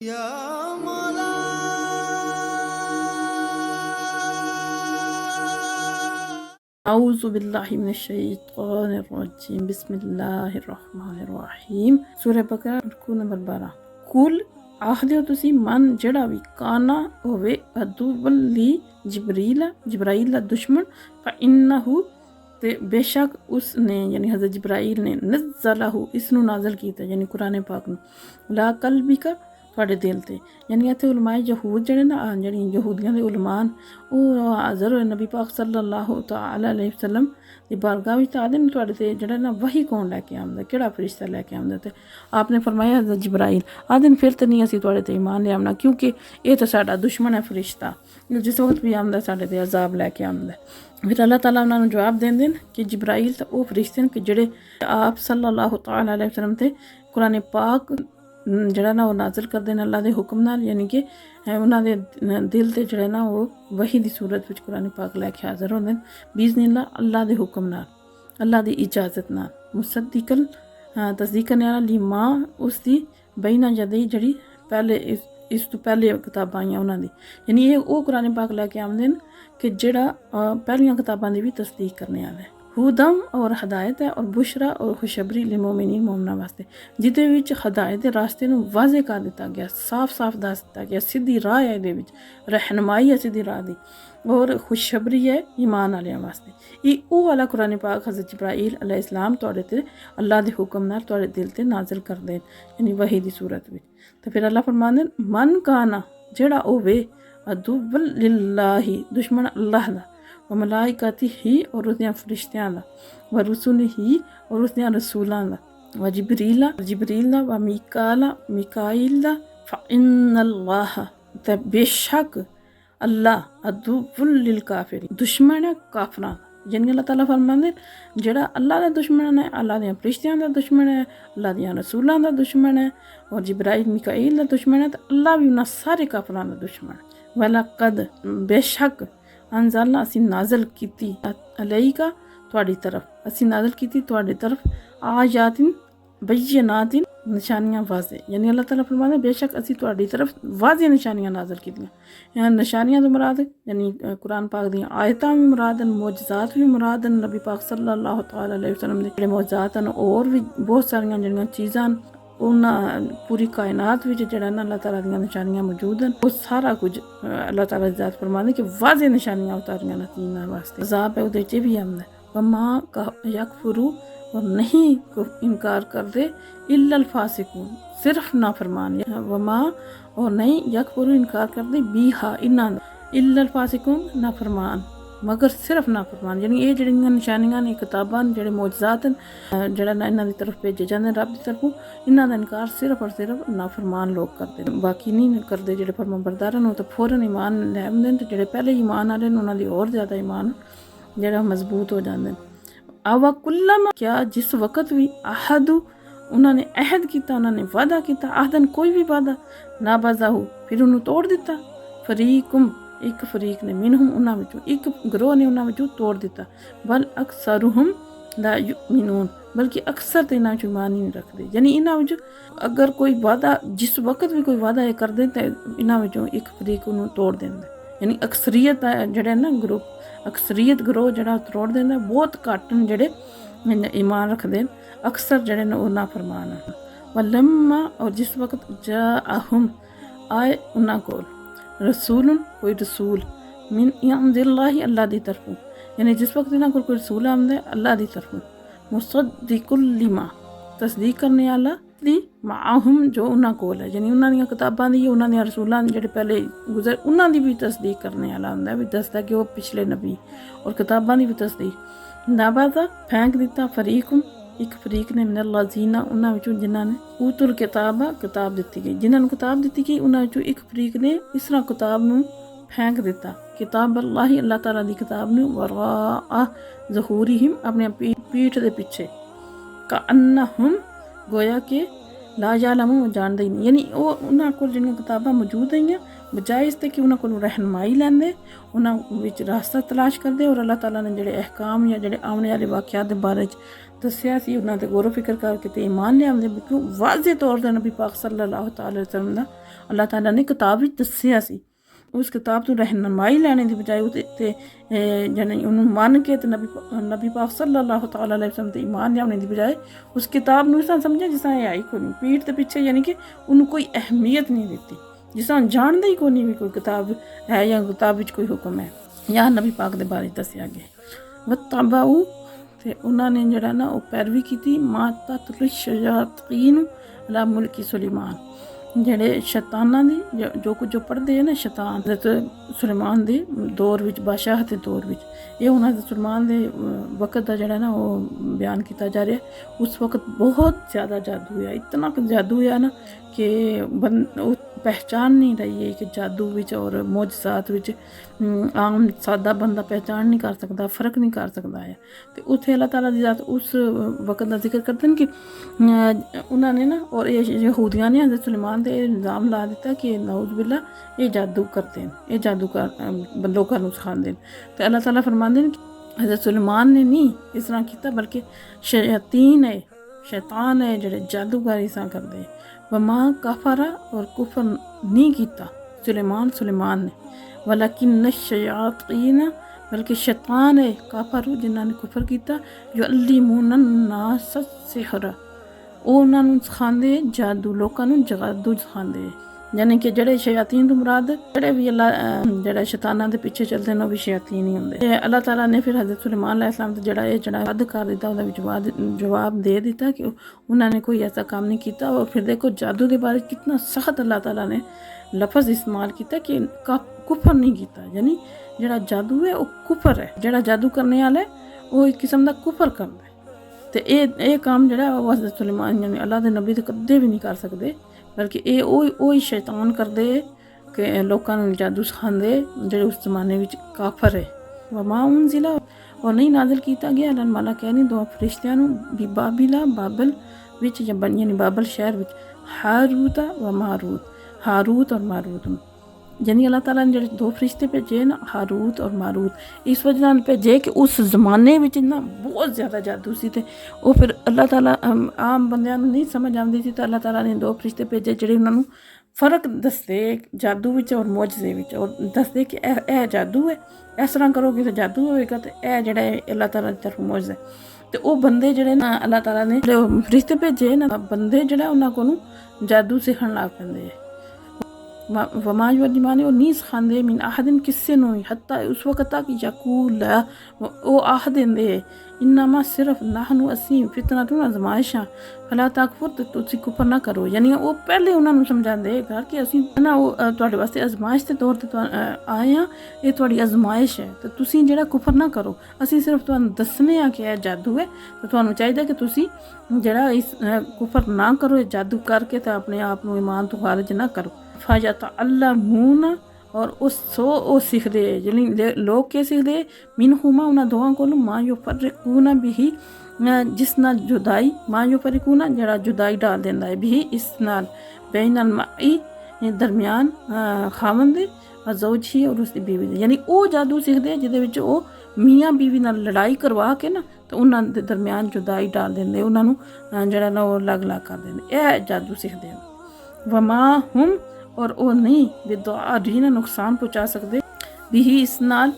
या मौला अऊज़ु बिल्लाहि मिनश्शैतानिर्रजीम बिस्मिल्लाहिर्रहमानिर्रहीम सूरह बकरा रुकू नंबर 12 कुल आखदे हो तुसी मन जेड़ा भी काना होवे अदुवली जिब्राइल दा दुश्मन फ़इन्नहु ते बेशक उसने यानी हज़रत जिब्राइल ने नज़्ज़लहु इसनु नाज़िल कीता यानी कुरान पाक नू ला कल्बिका थोड़े दिल ते यानी इत्थे उलमाए यहूद जेह्ड़े ना जेह्ड़ी यहूदियां दे उलमा न ओह हाज़र होए नबी पाक सल्लल्लाहु तआला अलैहि वसल्लम दी बारगाह विच आखदे न थोड़े ते जेह्ड़ा ना वही कौन लैके आंदा केड़ा फरिश्ता लैके आंदा ते आपने फरमाया हज़रत जिब्राइल आखदे न फिर ते नहीं असीं थोड़े ते ईमान ले आना क्योंकि एह् ते साडा दुश्मन है फरिश्ता जिस वक्त भी आंदा साडे ते अजाब लैके आंदा फिर अल्लाह ताला उन्हां नूं जवाब देंदे न कि जिब्राइल ते ओह फरिश्ते न कि जेह्ड़े आप सल्लल्लाहु तआला अलैहि वसल्लम ते कुरान पाक जेह्ड़ा ना ओह् नाज़िल करदे न अल्लाह दे हुक्म नाल यानी कि उन्हां दे दिल ते जेह्ड़ा ना ओह् वही दी सूरत विच कुरान पाक लैके हाज़र होंदे न बिइज़निल्लाह अल्लाह दे हुक्म नाल अल्लाह दी इजाज़त नाल मुसद्दिकल तस्दीक करने आह्ला लीमा उसदी बैना यदई जेह्ड़ी पैह्ले इस तो पैह्ले कताबां आइयां उन्हां दी यानी एह् ओह् कुरान पाक लैके आंदे न कि जेह्ड़ा पैह्लियां कताबां दी भी तस्दीक करने आह्ला है हुदम और हदायत है और बुशरा और खुशबरी लिमोमिनीन मोमना वास्ते जिदे विच हदायत दे रास्ते नूं वाज़े कर दिता गया साफ साफ दस दिता गया सीधी राह है इहदे विच रहनुमाई है सीधी राह दी और खुशबरी है ईमान आह्लेआं वास्ते एह् ओह् वाला कुरान पाक हज़रत जिब्राइल अलैहिस्सलाम तुहाडे ते अल्लाह दे हुक्म नाल तुहाडे दिल ते नाज़िल करदे न यानी वही दी सूरत विच ते फिर अल्लाह फरमांदे न मन काना जेड़ा होवे अदुव्वल लिल्लाही दुश्मन अल्लाह दा व मलाइकती ही और उसदियां फरिश्तियां दा व रुसुल ही और उसदियां रसूलां दा व जिब्रील दा व मिकाइल दा फ़इन्नल्लाह ते बेशक अल्लाह अदुव्वुल लिल काफिरीन दुश्मन है काफरां यानी अल्लाह ताला फरमांदे जेड़ा अल्लाह दा दुश्मन है अल्लाह दियां फरिश्तियां दा दुश्मन है अल्लाह दियां रसूलां दा दुश्मन है और जिब्राइल मिकाइल दा दुश्मन है ते अल्लाह भी उन्हां सारे काफरां दा दुश्मन है वलक़द बेशक अनज़लना असी नाज़िल कीती अलैका तुहाडी तरफ असी नाज़िल कीती तुहाडी तरफ आयातिन बय्यिनातिन निशानियां वाज़े यानी अल्लाह ताला फरमांदे बेशक असी तुहाडी तरफ वाज़े निशानियां नाज़िल कीतियां यानी निशानियां तो मुराद यानी कुरान पाक दियां आयतां भी मुराद न मौजज़ात भी मुराद न नबी पाक सल्लल्लाहु तआला अलैहि वसल्लम दे जेह्ड़े मौजज़ात न और भी बहुत सारियां जेह्ड़ियां चीज़ां न उन्हां पूरी कायनात विच जेह्ड़ा ना अल्लाह ताला दियां निशानियां मौजूद न वो सारा कुछ अल्लाह ताला दी ज़ात फरमांदे कि वाज़े निशानियां उतारियां न तीनां वास्ते अज़ाब है उहदे च भी आंदा वमा यकफुरू और नहीं इनकार कर दे इल्लल फासिकून सिर्फ नाफरमान वमा और नहीं यकफुरू इनकार कर दे बीहा इन्ना इल्लल फासिकून नाफरमान मगर सिर्फ नाफरमान यानी ये जेह्ड़ियां निशानियां न किताबां न जेह्ड़े मौजज़ात न जेह्ड़ा ना इन्हां दी तरफ भेजे जांदे न रब दी तरफों इन्हां दा इनकार सिर्फ और सिर्फ नाफरमान लोग करदे न बाकी नहीं करदे जेह्ड़े फरमाबरदार न ओह् ते फौरन ईमान लै आंदे न ते जेह्ड़े पैह्ले ईमान आह्ले न उन्हां दी होर ज़्यादा ईमान जेह्ड़ा मजबूत हो जांदे न आवा कुल्लमा क्या जिस वक़्त भी आहदु उन्होंने अहद किया उन्होंने वादा किया आहदन कोई भी वादा ना बाज़ाहू फिर उन्होंने तोड़ दिता फरीकुम एक फरीक ने मिनहुम उन्हां विचों एक गिरोह ने उन्हां विचों तोड़ दिता बल अक्सरुहुम ला युमिनून बल्कि अक्सर तो इन्हां विच ईमान ही नहीं रखते यानी इन्हां विच अगर कोई वादा जिस वक़्त भी कोई वादा ये कर दे तो इन्हां विचों एक फरीक उन्होंने तोड़ देंदा यानी अक्सरियत जेह्ड़े ना ग्रुप अक्सरियत गिरोह जेह्ड़ा तोड़ देंदा बहुत घट्ट न जेह्ड़े ईमान रखदे न अक्सर जेह्ड़े न ओह् नाफरमान न वलम्मा और जिस वक़्त जाअहुम आए उन्हां कोल रसूलन कोई रसूल मिन इंदिल्लाहि अल्लाह दी तरफों यानी जिस वक्त इन्हां कोल कोई रसूल आंदा है अल्लाह दी तरफों मुसद्दिकुल लिमा तस्दीक करने आह्ला दी माअहुम जो उन्हां कोल है यानी उन्हां दियां किताबां दी उन्हां दियां रसूलां जेह्ड़े पैह्ले गुजर उन्हां दी भी तस्दीक करने आह्ला होंदा है भी दसदा कि ओह् पिछले नबी और किताबां दी भी तस्दीक नाबादा फेंक दिता फरीकुम एक फरीक ने मिनल्लाज़ीना उन्हां विचों जिन्हां ने ऊतुल किताबा किताब दित्ती गई जिन्हां नूं किताब दित्ती गई उन्हां विचों एक फरीक ने इस तरह किताब नूं फेंक दिता किताब अल्लाह अल्लाह ताला दी किताब नूं वराआ ज़हूरिहिम अपने पीठ दे पिछे का अन्नहुम गोया के ला यालमून, वो जानते ही नहीं। यानी वो उन्होंने को जिन्हें किताबां मौजूद हैं बजाए इसते कि उन्होंने को रहनमाई लैंदे, उन्होंने विच रास्ता तलाश करते और अल्लाह ताला ने जेड़े अहकाम या जेड़े आने वाले वाक़यात दे बारे च दस्सिया सी उन्होंने ते गौर फिक्र करके ते ईमान लियांदे। क्यों वाज़े तौर ते नबी पाक सल्लल्लाहु अलैहि वसल्लम दा अल्लाह ताला ने किताब विच दस्सिया सी। उस किताब तो रहनमाई लैने की बजाय ते जने उन्होंने मन के ते नबी पाक सल्लल्लाहु अलैहि वसल्लम ते ईमान लियाने की बजाय उस किताब में इस समझा जिस आई को नहीं पीठ के पीछे, यानी कि उन्होंने कोई अहमियत नहीं दी, जिस जानते ही कोई भी कोई किताब है या किताब विच कोई हुक्म है या नबी पाक के बारे दसिया गया। वत्तबाऊ ते उन्होंने जड़ा ना वो पैरवी की माता शयातीन अला मुल्की सुलेमान, जेड़े शैताना दी जो कुछ जो पढ़ते हैं ना शैतान सुलेमान दे दौर विच बादशाह के दौर विच, ये उन्होंने सुलेमान दे वक्त का जड़ा ना वो बयान किया जा रहा है। उस वक्त बहुत ज़्यादा जादू है, इतना जादू है ना कि पहचान नहीं रही है कि जादू विच और मौजज़ात विच आम सादा बंदा पहचान नहीं कर सकता, फ़र्क नहीं कर सकता है। तो उत्थे अल्लाह ताला दी ज़ात उस वक्त का जिक्र करते हैं कि उन्होंने ना और ये यहूदियाँ ने हज़रत सुलेमान दे इल्ज़ाम ला दिता कि नऊज़ बिल्ला ये जादू करते हैं, ये जादू कर लोगों को सिखाते हैं। तो अल्लाह ताला फरमाते हैं कि हज़रत सुलेमान ने नहीं इस तरह किया, बल्कि शयातीन है, शैतान है जेड़े जादूगर इस तरह करते हैं। वमा काफरा और कुफर नहीं किया सुलेमान ने, वलाकिन शयातीन बल्कि शैतान है काफर जिन्होंने कुफर किया, जो अल्लिमून नास सिहर वो उन्होंने सिखाते जादू, लोगों को जादू सिखाते, यानी कि जेड़े शयातीन तो मुराद जेड़े भी अल्लाह जेड़ा शैताना के पीछे चलते हैं वो भी शयातीन ही होंगे। अल्लाह ताला ने फिर हज़रत सुलेमान अलैहिस्सलाम तो जेड़ा रद्द कर दिता, जवाब दे दिता कि उन्होंने कोई ऐसा काम नहीं किया। और फिर देखो जादू के बारे कितना सख्त अल्लाह ताला ने लफज इस्तेमाल किया कि कुफर नहीं किया, यानी जेड़ा जादू है वो कुफर है, जेड़ा जादू करने वाला है वो एक किस्म का कुफर करता है। तो ये काम जड़ा हज़रत सुलेमान यानी अल्लाह के नबी तो कदे भी नहीं कर सकते, बल्कि ये वही शैतान करते कि लोगों को जादू सिखाते जेड़े उस जमाने में काफर है। वमा उनजिला और नहीं नाज़िल किया गया अल्लाह माला कहनी दो फरिश्तियां भी बाबिला बाबल विच यानी बाबल शहर विच हारूता व मारूत, हारूत और मारूत, यानी अल्लाह ताला ने जो दो फरिश्ते भेजे ना हारूत और मारूत, इस वजह से भेजे कि उस जमाने में ना बहुत ज़्यादा जादू सी ते वो फिर अल्लाह ताला आम बंदियां नूं नहीं समझ आती थी। तो अल्लाह ताला ने दो फरिश्ते भेजे जेड़े उन्होंने फ़र्क दसते जादू विच और मौजज़े विच, और दसते कि यह जादू है, इस तरह करोगे तो जादू होएगा, तो यह जेड़ा अल्लाह ताला की तरफ मौजज़ा है। तो वो बंदे जेड़े ना अल्लाह ताला ने फरिश्ते भेजे ना बंदे जेड़ा उन्होंने को जादू सीखण लग पैंदे है। वमा युअल्लिमानी और नहीं सिखाते मिन अहदिन किसी नूं हत्ता उस वक्त तक यकूल वो आख देंदे इन्नमा सिर्फ नहनु असी फितना तू आजमाइशा फला तकफुर तो तुसी कुफर ना करो, यानी वो पहले उन्होंने समझाते घर कि असी ना वो तुहाडे वास्ते आजमाइश के तौर पर आए हाँ, ये तुहाडी आजमाइश है, तो तुसी जेड़ा कुफर ना करो, असी सिर्फ तुहानूं दसने आ कि यह जादू है, तो तुहानूं चाहिए कि तुसी जेड़ा इस कुफर ना करो, जादू करके तो अपने आप को ईमान तो खारिज ना करो। फ़ायता अल्लाह मून और वो सीखते यानी लोग क्या सीखते मिन हुमा उन्होंने दोवां को माँ यो फर्रिकूना भी जिस नाल जुदाई माँ यो फर्रिकूना जरा जुदाई डाल देंदा है भी इस नाल बैनल माई दरमियान खावंद और ज़ौजी और उसकी बीवी दे, यानी वो जादू सीखते जिहदे विच वो मियाँ बीवी नाल लड़ाई करवा के ना तो उन्होंने दे दरमियान जुदाई डाल देंदे, उन्होंने जरा ना वो अलग अलग कर देंदे, यह जादू सीखते हैं। वमा हम और वो नहीं बेदुआरीन नुकसान पहुँचा सकते भी इस नाल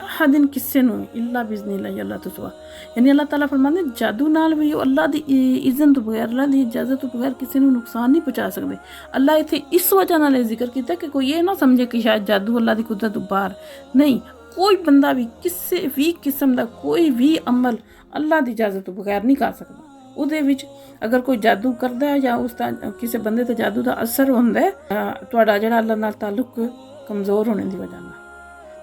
हर दिन किसी नूं इल्ला बिज़निल्लाह अल्लाह तो सुआ, यानी अल्लाह ताला फरमाते जादू नाल भी अल्लाह की इज़्ज़त तो बगैर अल्लाह की इजाज़त तो बगैर किसी नूं नुकसान नहीं पहुँचा सकते। अल्लाह इत्थे इस वजह नाल जिक्र किया कि कोई ये ना समझे कि शायद जादू अल्लाह की कुदरत तो बाहर नहीं, कोई बंदा भी किसी भी किस्म का कोई भी अमल अल्लाह की इजाज़त तो बगैर नहीं कर सकता। ਉਹਦੇ ਵਿੱਚ अगर कोई जादू करता है या उसका किसी बंदे ते जादू का असर होंदा है ਤੁਹਾਡਾ ਜਿਹੜਾ अल्लाह नाल ताल्लुक कमज़ोर होने की वजह नाल,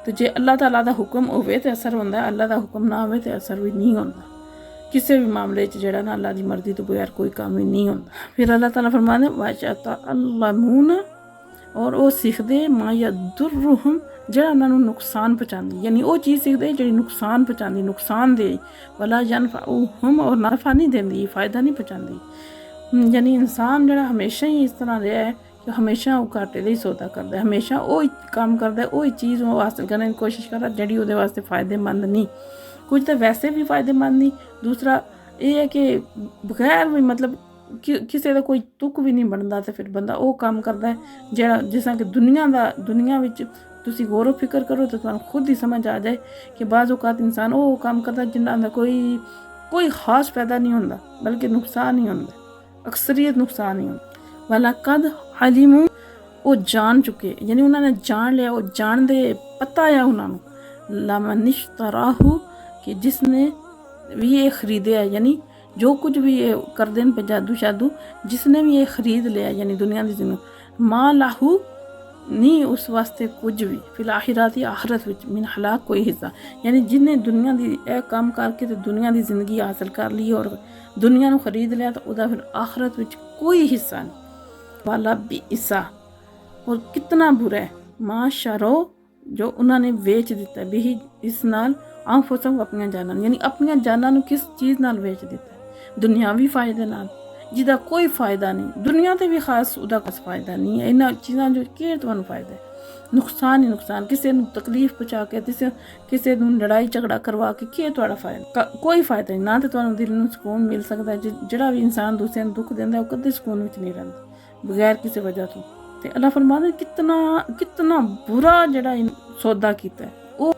तो जे अल्लाह ताला दा हुक्म होवे तो असर होंदा है, अल्लाह दा हुक्म ना होवे तो असर भी नहीं होंदा। किसी भी मामले च जेड़ा ना अल्लाह दी मर्जी तो बगैर कोई काम ही नहीं होंदा। फिर अल्लाह ताला फरमाते वाशता अल्लामून और वो सीखते माँ यदुर्रुहुम जेड़ा उन्होंने नुकसान पहुँचाती, यानी वो चीज़ सीखते जी नुकसान पहुँचाती नुकसान दे, वला यनफउहुम और नफ़ा नहीं देंदी फ़ायदा नहीं पहुँचाती। यानी इंसान जिहड़ा हमेशा ही इस तरह रहा है कि हमेशा वो घाटे दा ही सौदा करदा है, हमेशा वो काम करदा है, वो चीज़ वो हासिल करने की कोशिश करदा जिहड़ी उहदे वास्ते फ़ायदेमंद नहीं। कुछ तो वैसे भी फ़ायदेमंद नहीं, दूसरा ये है कि बगैर भी मतलब किसी का कोई तुक भी नहीं बनता, तो फिर बंदा वो काम करता है जिहड़ा जिस तरह कि दुनिया विच तुसी गौर फिक्र करो तो तुहानूं खुद ही समझ आ जाए कि बाज़ औकात इंसान वो काम करता जिन्हां दा कोई खास फायदा नहीं होंदा, बल्कि नुकसान ही होंदा, अक्सरियत नुकसान ही होंदा। वाला कद अलिमू वो जान चुके, यानी उन्होंने जान लिया, वो जान दे पता है उन्होंने लमनिश्तराहू कि जिसने भी ये ख़रीदे है, यानी जो कुछ भी ये कर देन पे जादू शादू, जिसने भी ये ख़रीद लिया यानी दुनिया की जिंदगी माँ लाहू नहीं उस वास्ते कुछ भी फिल आखिराती आखरत विच मिन हलाक कोई हिस्सा, यानी जिन्हें दुनिया की यह काम करके तो दुनिया की जिंदगी हासिल कर ली और दुनिया को खरीद लिया तो वह फिर आखरत विच कोई हिस्सा नहीं। वाला भी हिस्सा और कितना बुरा है माँ शरो जो उन्होंने बेच दिता भी इस नाल आंफोसम अपन जाना, यानी अपन जाना किस चीज़ नाल बेच दिता, दुनियावी फायदे नाल जिदा कोई फायदा नहीं, दुनिया ते भी खास उदा कुछ फायदा नहीं है, इन्होंने चीज़ों जो कि तुहानूं फायदा है, नुकसान ही नुकसान, किसी को तकलीफ पहुँचा के किसी को लड़ाई झगड़ा करवा के क्या तुहाड़ा फायदा, कोई फायदा नहीं, ना तो तुहानूं दिल नूं सुकून मिल सकता है। जिहड़ा भी इंसान दूसरे को दुख देंदा है वो कदे सुकून विच नहीं रहिंदा बगैर किसी वजह तो। ते अल्लाह फरमांदा कितना बुरा जिहड़ा सौदा कीता है वो,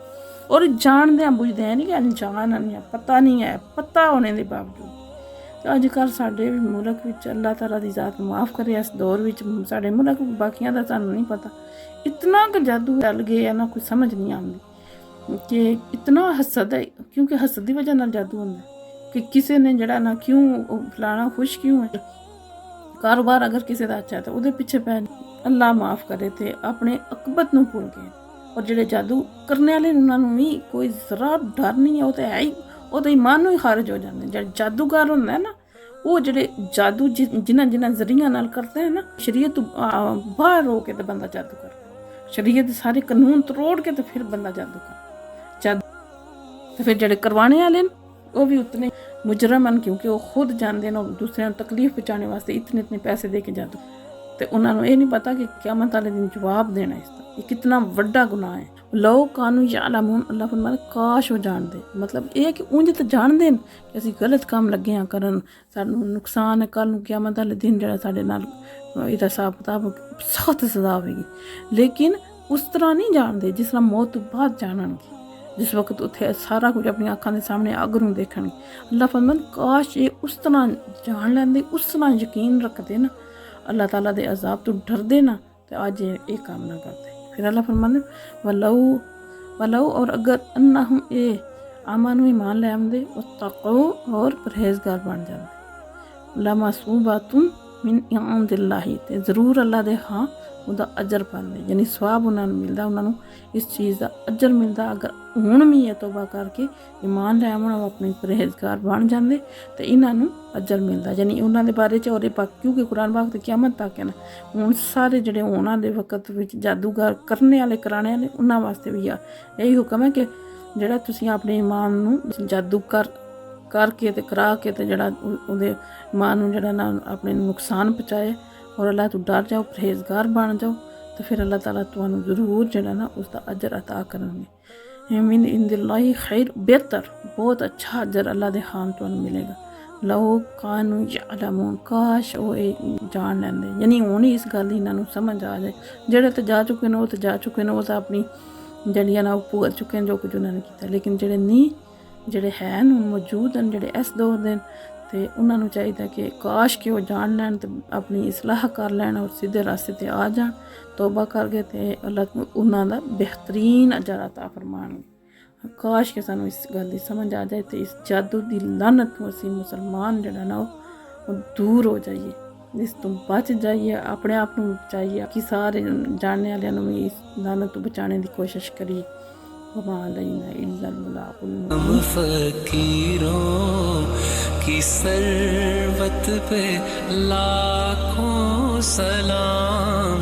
और जानदे बुझदे है नहीं कि अनजान नहीं है, पता नहीं है, पता होने के बावजूद। अजकल साडे मुल्क विच अल्लाह ताला दी ज़ात माफ़ करे इस दौर विच साडे मुल्क बाकियां दा सानूं नहीं पता, इतना क जादू चल गया ना कुछ समझ नहीं आती कि इतना हसद है, क्योंकि हसद की वजह नाल जादू होंदा कि किसी ने जड़ा ना क्यों फलाना खुश क्यों है, कारोबार अगर किसी का अच्छा है तो वो पिछे पै अल्लाह माफ़ करे थे अपने अकबत नूं भूल गए, और जिहड़े जादू करने वाले उन्होंने भी कोई जरा डर नहीं है, वो तो है ही, वो तो ईमान ही खारिज हो जाते। जो जादूगर होंदा है ना वो जिहड़े जादू जिन्हां जरिया नाल करते हैं ना, शरीयत बाहर हो के तो बंदा जादू कर, शरीयत सारे कानून तरोड़ के तो फिर बंदा जादू कर तो फिर जिहड़े करवाने वाले वो भी उतने मुजरम हैं, क्योंकि वो खुद जानते हैं दूसरे को तकलीफ पहुँचाने वास्ते इतने पैसे दे के जादू, तो उन्होंने ये नहीं पता कि क़यामत वाले दिन जवाब देना इसका, ये कितना वड्डा गुनाह है। लो कानू यालमून, अल्लाह फरमाता काश वो जान दे, मतलब ये कि उंज तो जान देन कि असीं गलत काम लगे हैं करन, सानूं नुकसान है, कल क़यामत वाले दिन जिहड़ा साडे नाल इहदा हिसाब किताब सख्त सज़ा होगी, लेकिन उस तरह नहीं जानते जिस तरह मौत तो बाद जानणगे, जिस वक्त उत्थे सारा कुछ अपनी अखां दे सामने अगरों देखणगे। अल्लाह फरमाता काश ये उस तरह जान लैंदे, उस तरह यकीन रखते ना, अल्लाह ताला दे अजाब तो डरदे ना, तो अज ये काम ना करते। फिर अल्लाह फरमाते वलऊ और अगर अन्नहुम ए आमानु ईमान ले आंदे वत्तक़ू और परहेजगार बन जाते लमसूबातुम मिन इंदिल्लाहि, ते ज़रूर अल्लाह दे हाँ उदा अजर पाते, यानी सवाब उन्होंने मिलता, उन्होंने इस चीज़ का अजर मिलता अगर हुण भी है तौबा करके ईमान ले आवन अपने परहेजगार बन जाते तो इन्हों अजर मिलता, यानी उन्होंने बारे च और क्योंकि कुरान पाक तो क़यामत तक है ना, हूँ सारे जोड़े होने वाले वक्त में जादूगर करने वाले कराने वाले उन्होंने वास्ते भी यही हुक्म है कि जोड़ा तुसीं अपने ईमान नूं जादू करके ते करा के ते जोड़ा उहदे ईमान नूं जोड़ा ना अपने नुकसान पहुँचाए और अल्लाह तो डर जाओ, परहेजगार बन जाओ, तो फिर अल्लाह ताला तुहानूं ज़रूर जोड़ा ना उसका अजर अता करेंगे। मिन इंदिल्लाहि खैर, बेहतर बहुत अच्छा अजर अल्लाह दे हां तुहानूं मिलेगा। लो कानू यालमून, काश वो जान लैंदे, यानी हुण इस गल की इन्होंने समझ आ जाए, जेड़े तो जा चुके हैं वो तो जा चुके हैं, वो तो अपनी जड़ियां ना भुगत चुके हैं जो कुछ उन्होंने किया, लेकिन जेड़े नहीं जेड़े हैं मौजूद हैं जेड़े इस दौर दे ते उन्होंने चाहिए कि काश कि वो जान लैन तो अपनी इसलाह कर लैन और सीधे रास्ते ते आ जान, तौबा करके ते अल्लाह उन्होंने बेहतरीन अजर अता फरमाएंगे। काश के सानू इस गल की समझ आ जाए तो इस जादू की लानत को असी मुसलमान जड़ा ना वो दूर हो जाइए, इस तो बच जाइए, अपने आप को बचाइए कि सारे जानने वाले भी इस लानत तो बचाने की कोशिश करिए। फकीरों की सरवत पे लाखों सलाम।